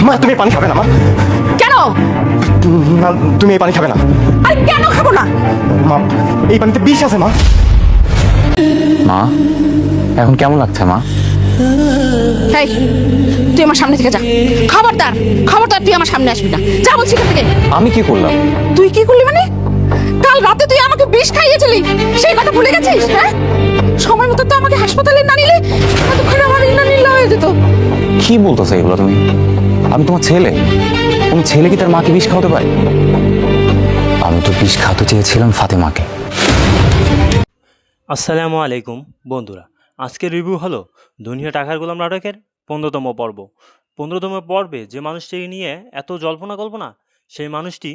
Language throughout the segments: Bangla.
মা তুমি পানি খাবে না মা? কেন? না, তুমি এই পানি খাবে না আরে কেন খাবো না? মা। এই পানিতে বিষ আছে মা। মা এখন কেমন লাগছে মা? এই তুই আমার সামনে থেকে যা। খবরদার খবরদার, তুই আমার সামনে আসবি না, যা বলছি এখান থেকে। আমি কি করলাম? তুই কি করলি মানে? কাল রাতে তুই আমাকে বিষ খাইয়েছিলি, সেই কথা ভুলে গেছিস? হ্যাঁ, সময় মতো তো আমাকে হাসপাতালে না নিলে এতক্ষণে আমার ইন্নালিল্লাহ হয়ে যেত। কি বলতেছো এগুলো তুমি? আমি তোমার ছেলে, তোমার ছেলে কি তার মাকে বিষ খাওয়াতে পারে? আমি তো বিষ খাওয়াতে চেয়েছিলাম ফাতেমাকে। আসসালামু আলাইকুম বন্ধুরা, আজকের রিভিউ হলো দুনিয়া টাকার গোলাম নাটকের 15তম পর্ব। 15তম পর্বে যে মানুষটিকে নিয়ে এত জল্পনা কল্পনা, সেই মানুষটি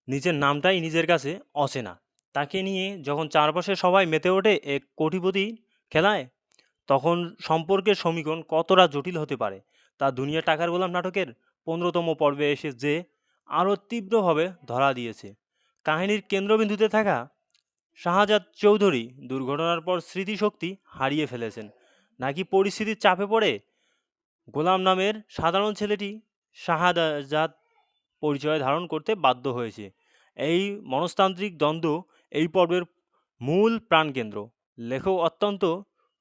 নিজের নামটাই নিজের কাছে অচেনা। তাকে নিয়ে যখন চারপাশে সবাই মেতে ওঠে এক কোটিপতি খেলায়, তখন সম্পর্কের সমীকরণ কতটা জটিল হতে পারে তা দুনিয়া টাকার গোলাম নাটকের 15তম পর্বে এসে যে আরও তীব্রভাবে ধরা দিয়েছে। কাহিনীর কেন্দ্রবিন্দুতে থাকা শাহজাদ চৌধুরী দুর্ঘটনার পর স্মৃতিশক্তি হারিয়ে ফেলেছেন, নাকি পরিস্থিতির চাপে পড়ে গোলাম নামের সাধারণ ছেলেটি শাহজাদ পরিচয় ধারণ করতে বাধ্য হয়েছে। এই মনস্তান্ত্রিক দ্বন্দ্ব এই পর্বের মূল প্রাণকেন্দ্র। লেখক অত্যন্ত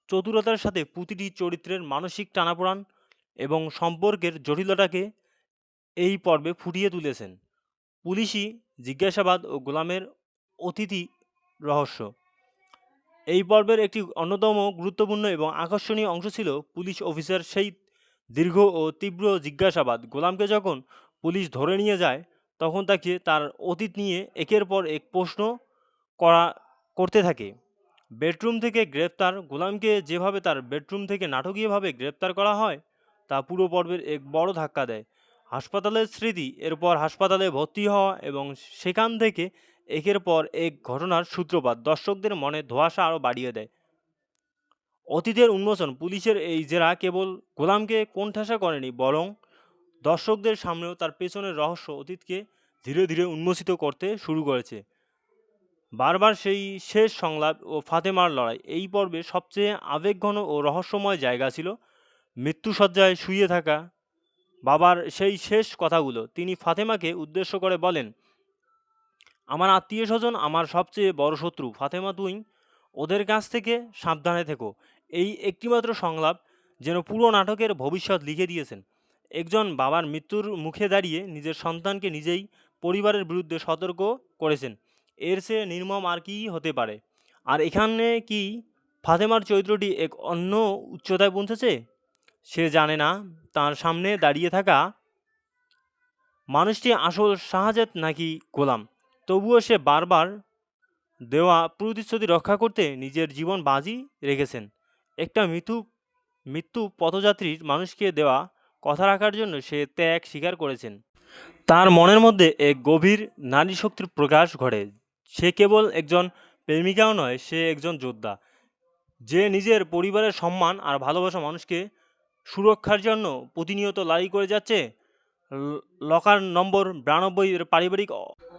চতুরতার সাথে প্রতিটি চরিত্রের মানসিক টানাপোড়ান এবং সম্পর্কের জটিলতাকে এই পর্বে ফুটিয়ে তুলেছেন। পুলিশি জিজ্ঞাসাবাদ ও গোলামের অতিথি রহস্য। এই পর্বের একটি অন্যতম গুরুত্বপূর্ণ এবং আকর্ষণীয় অংশ ছিল পুলিশ অফিসার সেই দীর্ঘ ও তীব্র জিজ্ঞাসাবাদ। গোলামকে যখন পুলিশ ধরে নিয়ে যায়, তখন তাকে তার অতীত নিয়ে একের পর এক প্রশ্ন করতে থাকে। বেডরুম থেকে গ্রেপ্তার গোলামকে যেভাবে তার বেডরুম থেকে নাটকীয়ভাবে গ্রেপ্তার করা হয়, তা পুরো পর্বের এক বড় ধাক্কা দেয়। হাসপাতালের স্মৃতি, এরপর হাসপাতালে ভর্তি হওয়া এবং সেখান থেকে একের পর এক ঘটনার সূত্রপাত দর্শকদের মনে ধোঁয়াশা আরও বাড়িয়ে দেয়। অতীতের উন্মোচন, পুলিশের এই জেরা কেবল গোলামকে কোণঠাসা করেনি, বরং দর্শকদের সামনেও তার পেছনের রহস্য অতীতকে ধীরে ধীরে উন্মোচিত করতে শুরু করেছে। বারবার সেই শেষ সংলাপ ও ফাতেমার লড়াই এই পর্বে সবচেয়ে আবেগঘন ও রহস্যময় জায়গা ছিল। মৃত্যুশয্যায় শুয়ে থাকা বাবার সেই শেষ কথাগুলো, তিনি ফাতেমাকে উদ্দেশ্য করে বলেন, আমার আত্মীয় স্বজন আমার সবচেয়ে বড় শত্রু, ফাতেমা তুই ওদের কাছ থেকে সাবধানে থেকো। এই একটিমাত্র সংলাপ যেন পুরো নাটকের ভবিষ্যৎ লিখে দিয়েছেন। একজন বাবার মৃত্যুর মুখে দাঁড়িয়ে নিজের সন্তানকে নিজেই পরিবারের বিরুদ্ধে সতর্ক করেছেন, এর চেয়ে নির্মম আর কি হতে পারে? আর এখানে কি ফাতেমার চরিত্রটি এক অন্য উচ্চতায় পৌঁছেছে? সে জানে না তার সামনে দাঁড়িয়ে থাকা মানুষটি আসল শাহজাদ নাকি গোলাম। তবুও সে বারবার দেওয়া প্রতিশ্রুতি রক্ষা করতে নিজের জীবন বাজি রেখেছেন। একটা মৃত্যু পথযাত্রীর মানুষকে দেওয়া কথা রাখার জন্য সে ত্যাগ স্বীকার করেছেন। তার মনের মধ্যে এক গভীর নারী শক্তির প্রকাশ ঘটে। সে কেবল একজন প্রেমিকাও নয়, সে একজন যোদ্ধা, যে নিজের পরিবারের সম্মান আর ভালোবাসা মানুষকে সুরক্ষার জন্য প্রতিনিয়ত লড়াই করে যাচ্ছে। লকার নম্বর 92 এর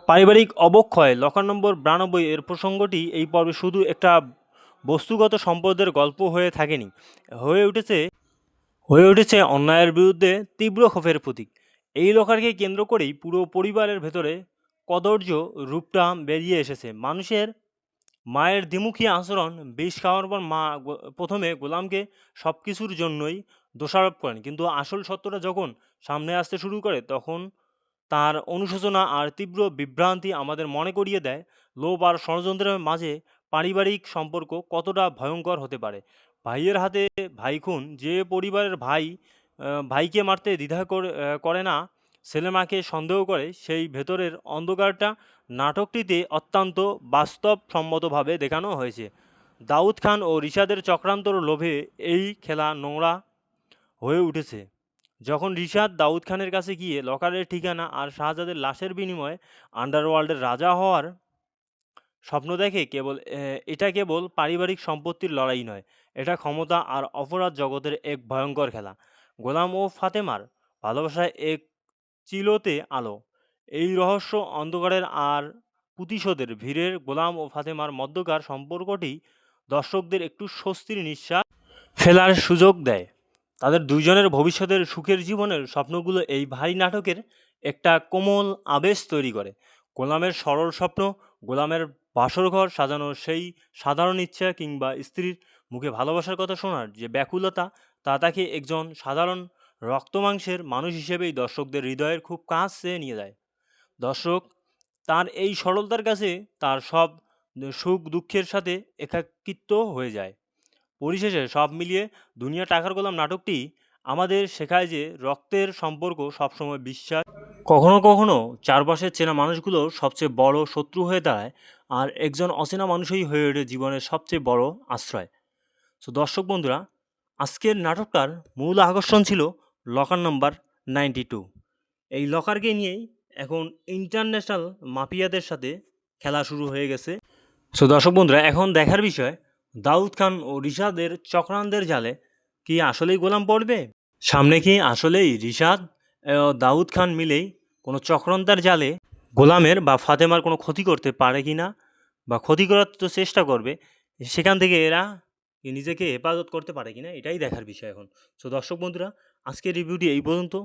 পারিবারিক অবক্ষয়। লকার নম্বর 92 এর প্রসঙ্গটি এই পর্বে শুধু একটা বস্তুগত সম্পদের গল্প হয়ে থাকেনি, হয়ে উঠেছে অন্যায়ের বিরুদ্ধে তীব্র ক্ষোভের প্রতীক। এই লকারকে কেন্দ্র করেই পুরো পরিবারের ভেতরে কদর্য রূপটা বেরিয়ে এসেছে। মানুষের মায়ের দ্বিমুখী আচরণ, বিষ খাওয়ার পর মা প্রথমে গোলামকে সব কিছুর জন্যই দোষারোপ করেন, কিন্তু আসল সত্যটা যখন সামনে আসতে শুরু করে, তখন তার অনুশোচনা আর তীব্র বিভ্রান্তি আমাদের মনে করিয়ে দেয় লোভ আর ষড়যন্ত্রের মাঝে পারিবারিক সম্পর্ক কতটা ভয়ঙ্কর হতে পারে। ভাইয়ের হাতে ভাই খুন, যে পরিবারের ভাইকে মারতে দ্বিধা করে না, ছেলেমাকে সন্দেহ করে, সেই ভেতরের অন্ধকারটা নাটকটিতে অত্যন্ত বাস্তবসম্মতভাবে দেখানো হয়েছে। দাউদ খান ও রিশাদের চক্রান্তর লোভে এই খেলা নোংরা হয়ে উঠেছে। যখন রিশাদ দাউদ খানের কাছে গিয়ে লকারের ঠিকানা আর শাহজাদের লাশের বিনিময়ে আন্ডারওয়ার্ল্ডের রাজা হওয়ার স্বপ্ন দেখে, এটা কেবল পারিবারিক সম্পত্তির লড়াই নয়, এটা ক্ষমতা আর অপরাধ জগতের এক ভয়ঙ্কর খেলা। গোলাম ও ফাতেমার ভালোবাসায় এক চিলোতে আলো। এই রহস্য, অন্ধকারের আর প্রতিশোধের ভিড়ের গোলাম ও ফাতেমার মধ্যকার সম্পর্কটি দর্শকদের একটু স্বস্তির নিঃশ্বাস ফেলার সুযোগ দেয়। তাদের দুইজনের ভবিষ্যতের সুখের জীবনের স্বপ্নগুলো এই ভারী নাটকের একটা কোমল আবেশ তৈরি করে। গোলামের সরল স্বপ্ন, গোলামের বাসরঘর সাজানোর সেই সাধারণ ইচ্ছা কিংবা স্ত্রীর মুখে ভালোবাসার কথা শোনার যে ব্যাকুলতা, তা তাকে একজন সাধারণ রক্তমাংসের মানুষ হিসেবেই দর্শকদের হৃদয়ের খুব কাছে নিয়ে যায়। দর্শক তার এই সরলতার কাছে তার সব সুখ দুঃখের সাথে একাকিত্ব হয়ে যায়। পরিশেষে সব মিলিয়ে দুনিয়া টাকার গোলাম নাটকটি আমাদের শেখায় যে রক্তের সম্পর্ক সবসময় বিশ্বাস, কখনো কখনো চারপাশের চেনা মানুষগুলো সবচেয়ে বড় শত্রু হয়ে দাঁড়ায়, আর একজন অচেনা মানুষই হয়ে ওঠে জীবনের সবচেয়ে বড় আশ্রয়। তো দর্শক বন্ধুরা, আজকের নাটকটার মূল আকর্ষণ ছিল লকার নাম্বার 92। এই লকারকে নিয়েই এখন ইন্টারন্যাশনাল মাফিয়াদের সাথে খেলা শুরু হয়ে গেছে। সো দর্শক বন্ধুরা, এখন দেখার বিষয় দাউদ খান ও রিশাদের চক্রান্তের জালে কি আসলেই গোলাম পড়বে? সামনে কি আসলেই রিশাদ ও দাউদ খান মিলেই কোনো চক্রান্তের জালে গোলামের বা ফাতেমার কোনো ক্ষতি করতে পারে কি না, বা ক্ষতি করার তো চেষ্টা করবে, সেখান থেকে এরা কি নিজেকে হেফাজত করতে পারে কি না, এটাই দেখার বিষয় এখন। সো দর্শক বন্ধুরা, আজকের রিভিউটি এই পর্যন্ত।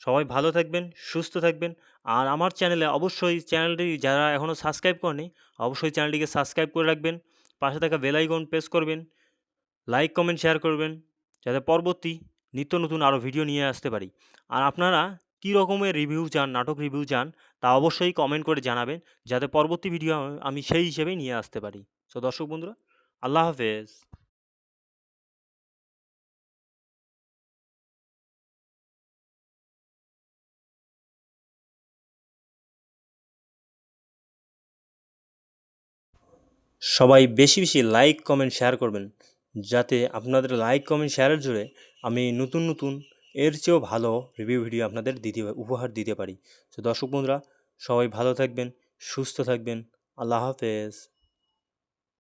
সবাই ভালো থাকবেন, সুস্থ থাকবেন। আর আমার চ্যানেলে অবশ্যই, চ্যানেলটি যারা এখনও সাবস্ক্রাইব করেনি, অবশ্যই চ্যানেলটিকে সাবস্ক্রাইব করে রাখবেন, পাশে থাকা বেল আইকন প্রেস করবেন, লাইক কমেন্ট শেয়ার করবেন, যাতে পরবর্তী নিত্য নতুন আরও ভিডিও নিয়ে আসতে পারি। আর আপনারা কী রকমের রিভিউ চান, নাটক রিভিউ চান, তা অবশ্যই কমেন্ট করে জানাবেন, যাতে পরবর্তী ভিডিও আমি সেই হিসেবেই নিয়ে আসতে পারি। সো দর্শক বন্ধুরা, আল্লাহ হাফেজ। সবাই বেশি বেশি লাইক কমেন্ট শেয়ার করবেন, যাতে আপনাদের লাইক কমেন্ট শেয়ারের জোরে আমি নতুন নতুন এর চেয়েও ভালো রিভিউ ভিডিও আপনাদের উপহার দিতে পারি। তো দর্শক বন্ধুরা, সবাই ভালো থাকবেন, সুস্থ থাকবেন। আল্লাহ হাফেজ।